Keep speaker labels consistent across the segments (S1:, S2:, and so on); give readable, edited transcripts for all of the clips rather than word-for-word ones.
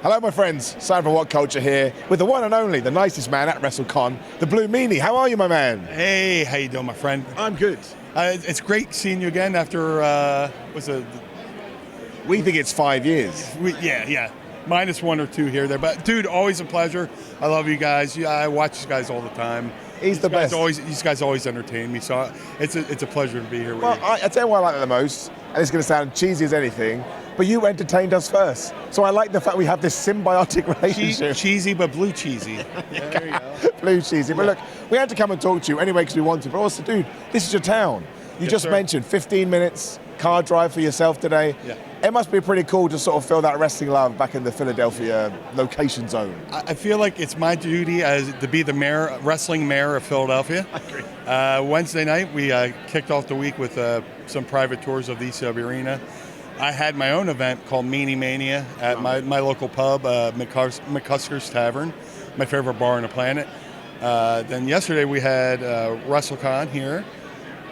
S1: Hello, my friends. Simon from WhatCulture here with the one and only, the nicest man at WrestleCon, the Blue Meanie. How are you, my man?
S2: Hey, how you doing, my friend?
S1: I'm good.
S2: It's great seeing you again after,
S1: We think it's 5 years.
S2: yeah. Minus 1 or 2 here, there. But, dude, always a pleasure. I love you guys. Yeah, I watch you guys all the time.
S1: He's the best.
S2: These guys always entertain me, so it's a pleasure to be here with you.
S1: I tell you what I like it the most, and it's going to sound cheesy as anything, but you entertained us first. So I like the fact we have this symbiotic relationship.
S2: Cheesy, but blue cheesy. There you go.
S1: Blue cheesy. But look, we had to come and talk to you anyway because we wanted, but also, dude, this is your town. You
S2: Yes,
S1: just
S2: sir.
S1: mentioned 15 minutes car drive for yourself today.
S2: Yeah.
S1: It must be pretty cool to sort of feel that wrestling love back in the Philadelphia location zone.
S2: I feel like it's my duty to be the wrestling mayor of Philadelphia.
S1: I agree.
S2: Wednesday night, we kicked off the week with some private tours of the ECW Arena. I had my own event called Meanie Mania at my local pub, McCusker's Tavern, my favorite bar on the planet. Then yesterday we had WrestleCon here.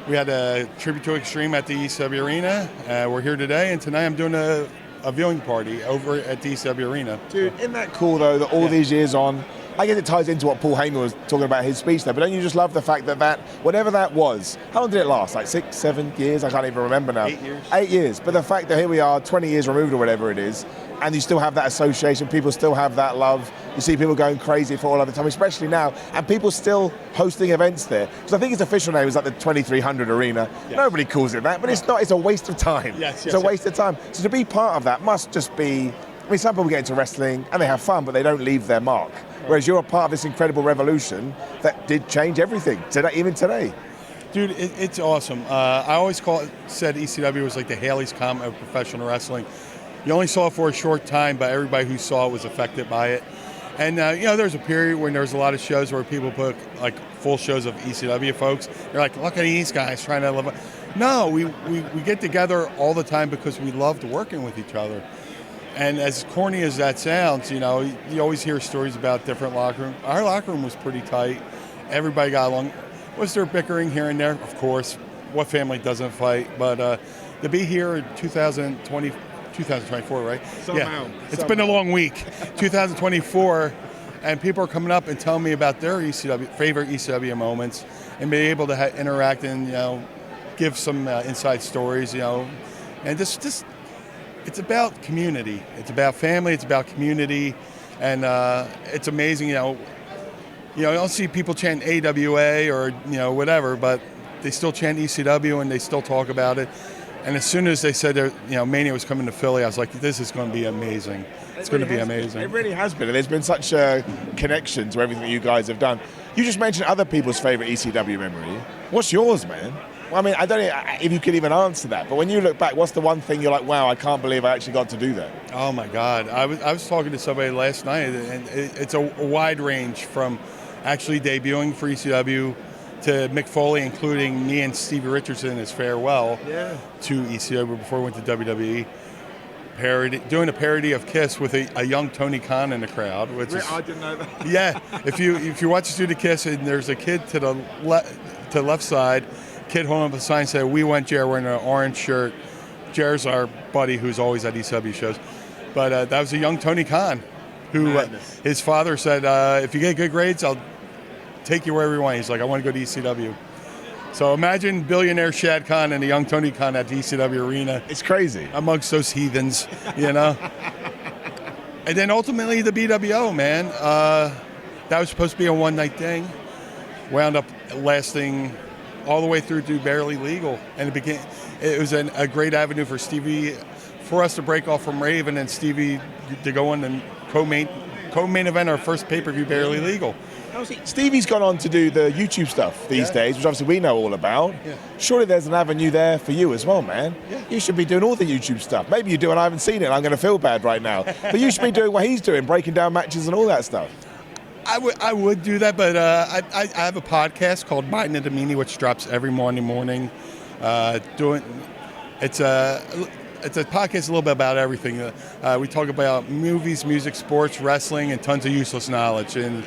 S2: We had a tribute to Extreme at the ECW Arena. We're here today, and tonight I'm doing a viewing party over at the ECW Arena.
S1: Dude, isn't that cool though, that all these years on, I guess it ties into what Paul Heyman was talking about his speech there, but don't you just love the fact that whatever that was, how long did it last? Like 6, 7 years? I can't even remember now.
S2: 8 years.
S1: 8 years. But the fact that here we are, 20 years removed or whatever it is, and you still have that association, people still have that love. You see people going crazy for all of the time, especially now, and people still hosting events there. Because I think its official name is like the 2300 Arena.
S2: Yes.
S1: Nobody calls it that, but it's not. It's a waste of time.
S2: Yes,
S1: it's a waste of time. So to be part of that must just be, I mean, some people get into wrestling and they have fun, but they don't leave their mark. Whereas you're a part of this incredible revolution that did change everything, even today.
S2: Dude, it's awesome. I always said ECW was like the Haley's Comet of professional wrestling. You only saw it for a short time, but everybody who saw it was affected by it. And, there's a period when there's a lot of shows where people put, like, full shows of ECW folks. They're like, look at these guys trying to live up. No, we get together all the time because we loved working with each other. And as corny as that sounds, you always hear stories about different locker rooms. Our locker room was pretty tight. Everybody got along. Was there bickering here and there? Of course. What family doesn't fight? But to be here in 2024, right?
S1: Somehow.
S2: It's been a long week. 2024, and people are coming up and telling me about their favorite ECW moments, and being able to interact and give some inside stories, and just it's about community. It's about family. It's about community, and it's amazing. You don't see people chant AWA or whatever, but they still chant ECW and they still talk about it. And as soon as they said Mania was coming to Philly, I was like, this is going to be amazing. It's going to be amazing.
S1: It really has been. And there's been such a connection to everything you guys have done. You just mentioned other people's favorite ECW memory. What's yours, man? Well, I mean, I don't know if you could even answer that, but when you look back, what's the one thing you're like, wow, I can't believe I actually got to do that?
S2: Oh my God. I was talking to somebody last night, and it's a wide range from actually debuting for ECW to Mick Foley, including me and Stevie Richardson as farewell to ECW before we went to WWE. Doing a parody of Kiss with a young Tony Khan in the crowd, which is,
S1: I didn't know that.
S2: yeah. If you watch us do the Kiss, and there's a kid to the left side, kid holding up a sign saying, "We want Jer," wearing an orange shirt. Jer's our buddy who's always at ECW shows, but that was a young Tony Khan, who his father said, "If you get good grades, I'll take you wherever you want." He's like, "I want to go to ECW." So imagine billionaire Shad Khan and a young Tony Khan at the ECW Arena.
S1: It's crazy.
S2: Amongst those heathens, And then ultimately the BWO, man. That was supposed to be a one-night thing. Wound up lasting all the way through to Barely Legal. And it was a great avenue for Stevie, for us to break off from Raven and Stevie to go on and co-main event our first pay-per-view Barely Legal.
S1: Stevie's gone on to do the YouTube stuff these days, which obviously we know all about.
S2: Yeah.
S1: Surely there's an avenue there for you as well, man.
S2: Yeah.
S1: You should be doing all the YouTube stuff. Maybe you do and I haven't seen it and I'm going to feel bad right now. But you should be doing what he's doing, breaking down matches and all that stuff.
S2: I would do that, but I have a podcast called Biden and the Meanie, which drops every morning. It's a podcast a little bit about everything. We talk about movies, music, sports, wrestling, and tons of useless knowledge. And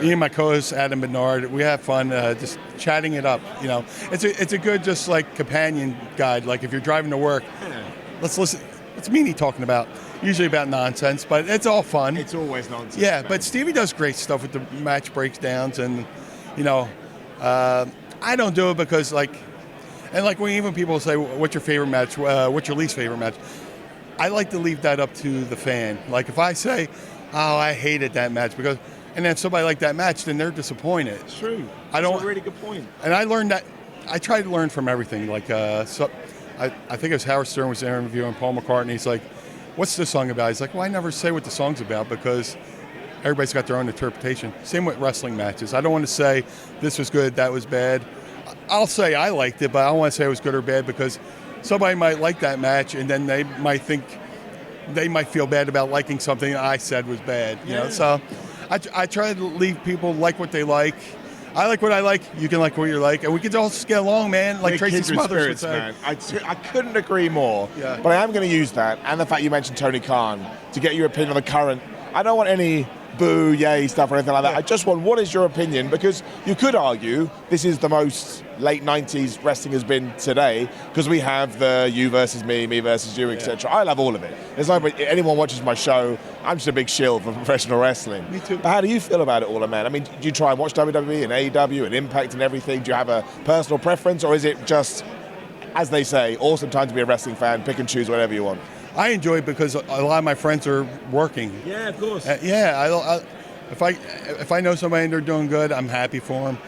S2: me and my co-host Adam Bernard, we have fun just chatting it up. It's a good just like companion guide. Like if you're driving to work, let's listen. What's Meanie talking about? usually about nonsense, but it's all fun.
S1: It's always nonsense.
S2: Yeah,
S1: man.
S2: but Stevie does great stuff with the match breakdowns, and I don't do it because when even people say, "What's your favorite match? What's your least favorite match?" I like to leave that up to the fan. Like if I say, "Oh, I hated that match," and then if somebody liked that match, then they're disappointed.
S1: It's true.
S2: That's
S1: a really good point.
S2: And I learned that. I try to learn from everything. Like I think it was Howard Stern was interviewing Paul McCartney. He's like, "What's the song about?" He's like, "Well, I never say what the song's about because everybody's got their own interpretation." Same with wrestling matches. I don't want to say this was good, that was bad. I'll say I liked it, but I don't want to say it was good or bad because somebody might like that match and then they might feel bad about liking something I said was bad. You know, so I try to leave people like what they like. I like what I like. You can like what you like, and we can all just get along, man. Like Tracy Smothers would say.
S1: Man. I couldn't agree more.
S2: Yeah.
S1: But I am going to use that, and the fact you mentioned Tony Khan, to get your opinion on the current. I don't want any boo, yay stuff or anything like that. I just want, what is your opinion? Because you could argue this is the most late 90s wrestling has been today, because we have the you versus me versus you, etc. I love all of it. There's nobody, anyone watches my show, I'm just a big shill for professional wrestling.
S2: Me too.
S1: But how do you feel about it all, man? I mean, do you try and watch WWE and AEW and Impact and everything? Do you have a personal preference, or is it just, as they say, awesome time to be a wrestling fan, pick and choose whatever you want?
S2: I enjoy it because a lot of my friends are working.
S1: Yeah, of course.
S2: If I know somebody and they're doing good, I'm happy for them.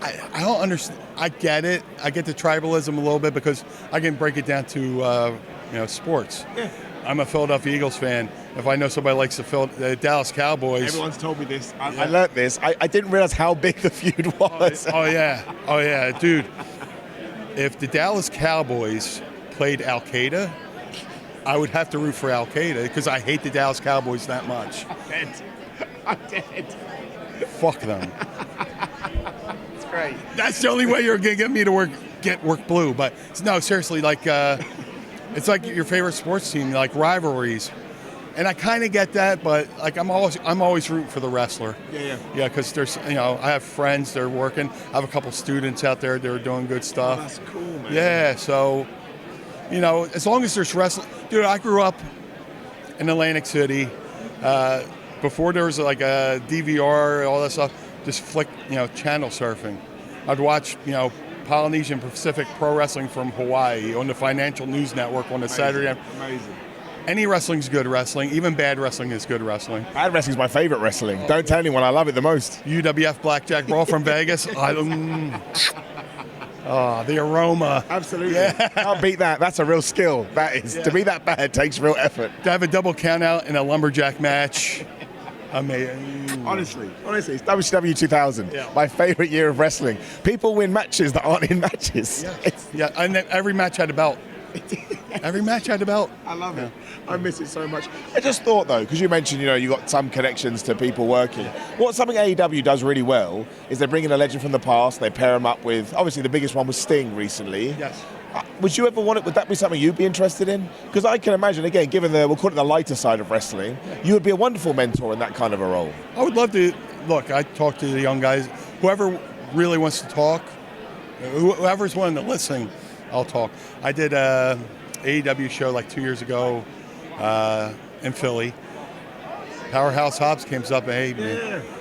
S2: I don't understand. I get it. I get the tribalism a little bit because I can break it down to sports. Yeah. I'm a Philadelphia Eagles fan. If I know somebody likes the Dallas Cowboys,
S1: everyone's told me this. I learned this. I didn't realize how big the feud was.
S2: Oh yeah, dude. If the Dallas Cowboys played Al Qaeda, I would have to root for Al Qaeda because I hate the Dallas Cowboys that much.
S1: I'm dead.
S2: Fuck them.
S1: It's great.
S2: That's the only way you're gonna get me to get work blue. But no, seriously, it's like your favorite sports team, like rivalries, and I kind of get that. But like I'm always rooting for the wrestler.
S1: Yeah.
S2: Yeah, because there's I have friends that are working. I have a couple students out there that are doing good stuff.
S1: Oh, that's cool, man.
S2: Yeah, so. As long as there's wrestling. Dude, I grew up in Atlantic City. Before there was like a DVR, all that stuff, just channel surfing. I'd watch, Polynesian Pacific Pro Wrestling from Hawaii on the Financial News Network on a Saturday.
S1: Amazing.
S2: Any wrestling's good wrestling. Even bad wrestling is good wrestling.
S1: Bad wrestling's my favorite wrestling. Don't tell anyone, I love it the most.
S2: UWF Blackjack Brawl from Vegas. The aroma.
S1: Absolutely. Yeah. Can't beat that. That's a real skill. That is. Yeah. To be that bad takes real effort.
S2: To have a double count out in a lumberjack match. Amazing.
S1: Honestly, it's WCW 2000.
S2: Yeah.
S1: My favorite year of wrestling. People win matches that aren't in matches.
S2: Yeah, and every match had a belt. Every match had a belt.
S1: I love it. I miss it so much. I just thought, though, because you mentioned, you got some connections to people working. Something AEW does really well is they bring in a legend from the past, they pair him up with, obviously the biggest one was Sting recently.
S2: Yes.
S1: Would that be something you'd be interested in? Because I can imagine, again, given we'll call it the lighter side of wrestling, you would be a wonderful mentor in that kind of a role.
S2: I would love to. Look, I talk to the young guys. Whoever really wants to talk, whoever's willing to listen, I'll talk. I did a AEW show like 2 years ago in Philly. Powerhouse Hobbs came up,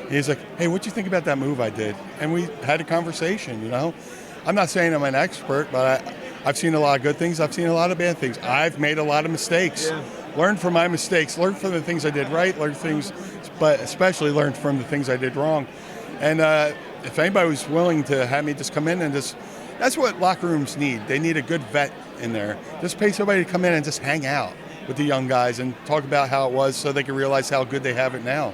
S2: he's like, "Hey, what'd you think about that move I did?" And we had a conversation, I'm not saying I'm an expert, but I've seen a lot of good things. I've seen a lot of bad things. I've made a lot of mistakes.
S1: Yeah.
S2: Learn from my mistakes. Learn from the things I did right. But especially learn from the things I did wrong. And if anybody was willing to have me just come in and that's what locker rooms need. They need a good vet in there. Just pay somebody to come in and just hang out with the young guys and talk about how it was so they can realize how good they have it now.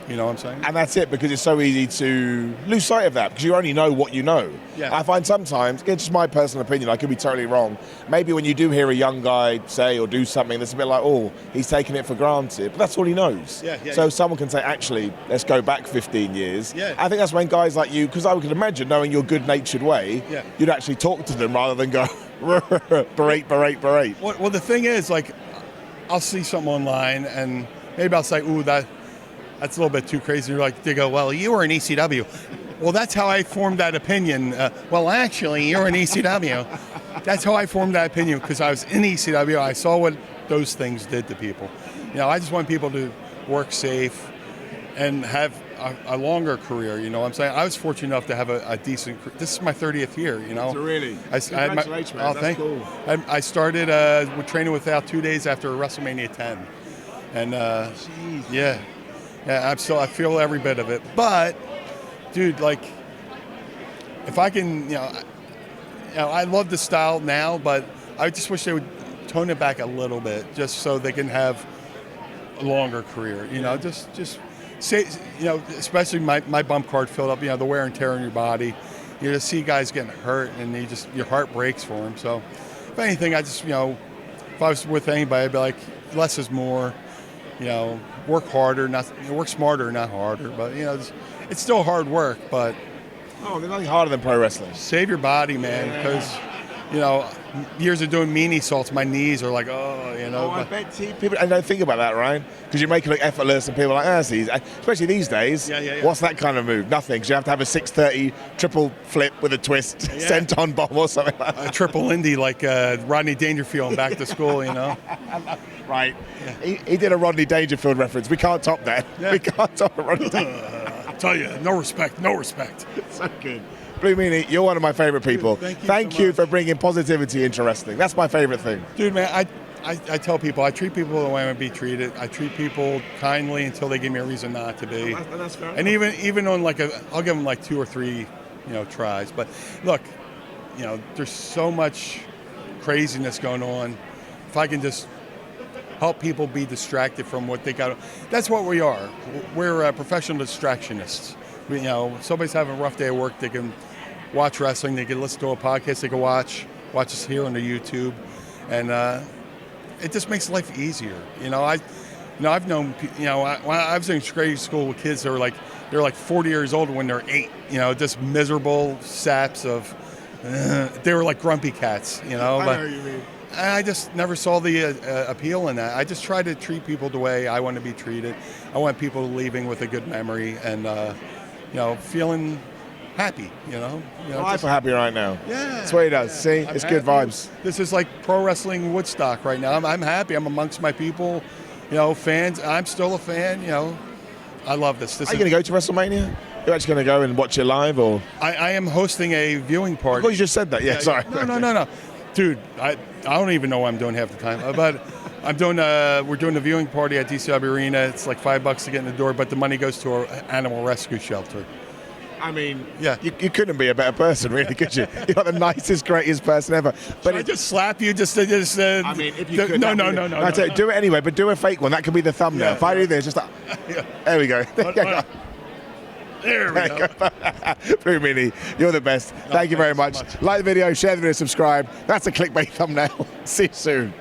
S2: You know what I'm saying?
S1: And that's it, because it's so easy to lose sight of that, because you only know what you know.
S2: Yeah.
S1: I find sometimes, it's just my personal opinion, I could be totally wrong, maybe when you do hear a young guy say or do something that's a bit like, oh, he's taking it for granted, but that's all he knows. So someone can say, actually, let's go back 15 years.
S2: Yeah.
S1: I think that's when guys like you, because I could imagine, knowing your good-natured way, you'd actually talk to them rather than go, berate.
S2: Well, the thing is, I'll see something online and maybe I'll say, ooh, that's a little bit too crazy. They go, well, you were in ECW. Well, that's how I formed that opinion. Well, actually, you're in ECW. That's how I formed that opinion, because I was in ECW. I saw what those things did to people. I just want people to work safe and have a longer career. You know what I'm saying? I was fortunate enough to have a decent. This is my 30th year. You know.
S1: So really?
S2: Congratulations,
S1: man. That's cool.
S2: I started with training without 2 days after WrestleMania 10, and yeah, I feel every bit of it. But, dude, like, if I can, I love the style now, but I just wish they would tone it back a little bit, just so they can have a longer career. Just say, especially my bump card filled up. The wear and tear on your body. You just see guys getting hurt, and your heart breaks for them. So, if anything, I just, if I was with anybody, I'd be like, less is more. Work harder, work smarter, not harder. But it's still hard work. But
S1: there's nothing harder than pro wrestling.
S2: Save your body, man, because years of doing meanie salts, my knees are like,
S1: I bet people, and don't think about that, right? Because you make it look effortless, and people are like, it's easy. Especially these days.
S2: Yeah.
S1: What's that kind of move? Nothing. Because you have to have a 630 triple flip with a twist, senton bomb or something like that.
S2: A triple Indy like Rodney Dangerfield in Back to School,
S1: Right. Yeah. He did a Rodney Dangerfield reference. We can't top that.
S2: Yeah.
S1: We can't top Rodney Dangerfield.
S2: I tell you, no respect.
S1: So good. Blue Meanie, you're one of my favorite people.
S2: Dude,
S1: thank you for bringing positivity into wrestling. That's my favorite thing.
S2: Dude, man, I tell people, I treat people the way I want to be treated. I treat people kindly until they give me a reason not to be.
S1: That's fair
S2: and
S1: enough.
S2: even on I'll give them like 2 or 3, tries. But look, there's so much craziness going on. If I can just help people be distracted from what they got, that's what we are. We're professional distractionists. Somebody's having a rough day at work, they can watch wrestling, they can listen to a podcast, they can watch us here on the YouTube, and it just makes life easier. I've known, when I was in grade school with kids that were they're like 40 years old when they're 8. Just miserable saps of, they were like grumpy cats.
S1: I know what you mean.
S2: I just never saw the appeal in that. I just try to treat people the way I want to be treated. I want people leaving with a good memory and feeling happy,
S1: I feel happy right now.
S2: Yeah.
S1: That's what he does. See? It's good vibes.
S2: This is like pro wrestling Woodstock right now. I'm happy. I'm amongst my people, fans. I'm still a fan, I love this.
S1: Are you going to go to WrestleMania? You're actually going to go and watch it live, or?
S2: I am hosting a viewing party.
S1: Oh, you just said that. Yeah, sorry.
S2: No. Dude, I don't even know what I'm doing half the time. But we're doing a viewing party at DCW Arena. It's like $5 to get in the door, but the money goes to an animal rescue shelter.
S1: I mean,
S2: yeah,
S1: you couldn't be a better person, really, could you? You're the nicest, greatest person ever. But
S2: I just slap you?
S1: I mean, if you could.
S2: No.
S1: I tell you, do it anyway, but do a fake one. That could be the thumbnail. If I do this, just like, there we go.
S2: There we go.
S1: Blue Meanie, you're the best. Thank you very much. Like the video, share the video, subscribe. That's a clickbait thumbnail. See you soon.